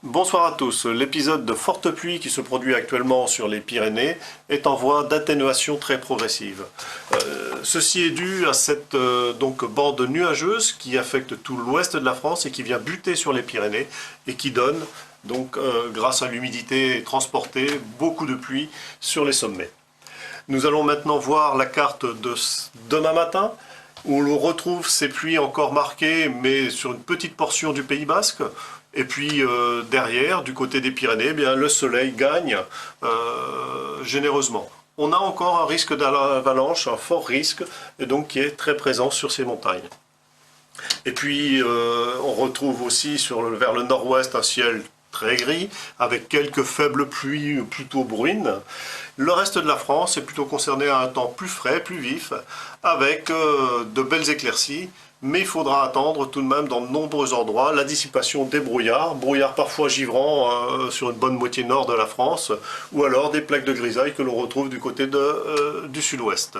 Bonsoir à tous. L'épisode de forte pluie qui se produit actuellement sur les Pyrénées est en voie d'atténuation très progressive. Ceci est dû à cette bande nuageuse qui affecte tout l'ouest de la France et qui vient buter sur les Pyrénées et qui donne, grâce à l'humidité transportée, beaucoup de pluie sur les sommets. Nous allons maintenant voir la carte de demain matin, où l'on retrouve ces pluies encore marquées, mais sur une petite portion du Pays Basque. Et puis derrière, du côté des Pyrénées, eh bien, le soleil gagne généreusement. On a encore un risque d'avalanche, un fort risque, et donc qui est très présent sur ces montagnes. Et puis on retrouve aussi vers le nord-ouest un ciel très gris, avec quelques faibles pluies plutôt bruines. Le reste de la France est plutôt concerné à un temps plus frais, plus vif, avec de belles éclaircies, mais il faudra attendre tout de même dans de nombreux endroits la dissipation des brouillards parfois givrants sur une bonne moitié nord de la France, ou alors des plaques de grisaille que l'on retrouve du côté du sud-ouest.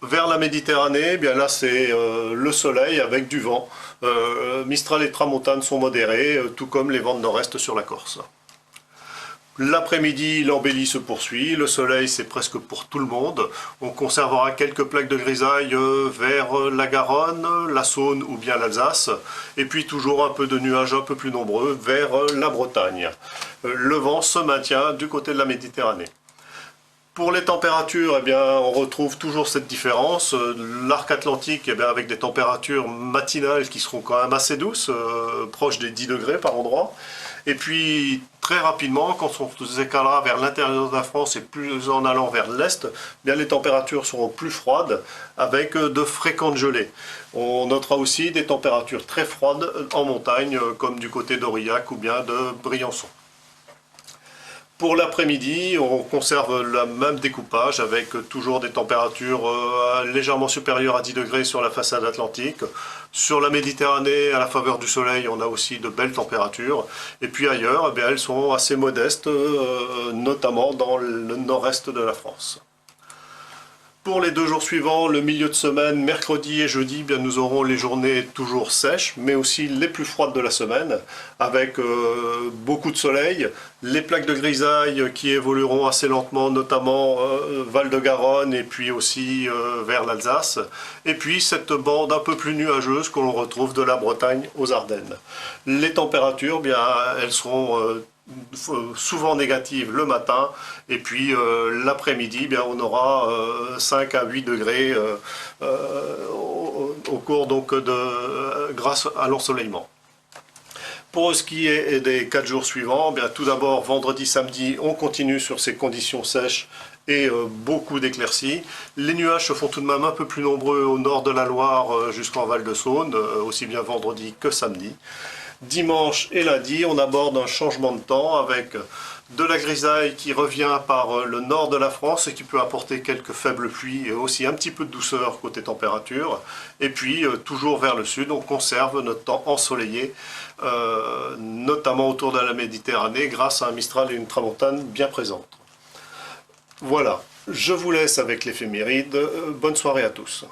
Vers la Méditerranée, eh bien là c'est le soleil avec du vent. Mistral et tramontane sont modérés, tout comme les vents de nord-est sur la Corse. L'après-midi, l'embellie se poursuit, le soleil c'est presque pour tout le monde. On conservera quelques plaques de grisaille vers la Garonne, la Saône ou bien l'Alsace. Et puis toujours un peu de nuages un peu plus nombreux vers la Bretagne. Le vent se maintient du côté de la Méditerranée. Pour les températures, eh bien, on retrouve toujours cette différence. L'arc atlantique, eh bien, avec des températures matinales qui seront quand même assez douces, proches des 10 degrés par endroit. Et puis, très rapidement, quand on se décalera vers l'intérieur de la France et plus en allant vers l'est, eh bien, les températures seront plus froides avec de fréquentes gelées. On notera aussi des températures très froides en montagne, comme du côté d'Aurillac ou bien de Briançon. Pour l'après-midi, on conserve le même découpage avec toujours des températures légèrement supérieures à 10 degrés sur la façade atlantique. Sur la Méditerranée, à la faveur du soleil, on a aussi de belles températures. Et puis ailleurs, eh bien, elles sont assez modestes, notamment dans le nord-est de la France. Pour les 2 jours suivants, le milieu de semaine, mercredi et jeudi, bien, nous aurons les journées toujours sèches, mais aussi les plus froides de la semaine, avec beaucoup de soleil, les plaques de grisaille qui évolueront assez lentement, notamment Val-de-Garonne et puis aussi vers l'Alsace, et puis cette bande un peu plus nuageuse que l'on retrouve de la Bretagne aux Ardennes. Les températures, bien, elles seront souvent négatives le matin, et puis l'après-midi, bien, on aura 5 à 8 degrés au cours grâce à l'ensoleillement. Pour ce qui est des 4 jours suivants, bien, tout d'abord vendredi, samedi, on continue sur ces conditions sèches et beaucoup d'éclaircies. Les nuages se font tout de même un peu plus nombreux au nord de la Loire jusqu'en Val-de-Saône, aussi bien vendredi que samedi. Dimanche et lundi, on aborde un changement de temps avec de la grisaille qui revient par le nord de la France et qui peut apporter quelques faibles pluies et aussi un petit peu de douceur côté température. Et puis, toujours vers le sud, on conserve notre temps ensoleillé, notamment autour de la Méditerranée, grâce à un Mistral et une tramontane bien présentes. Voilà, je vous laisse avec l'éphéméride. Bonne soirée à tous.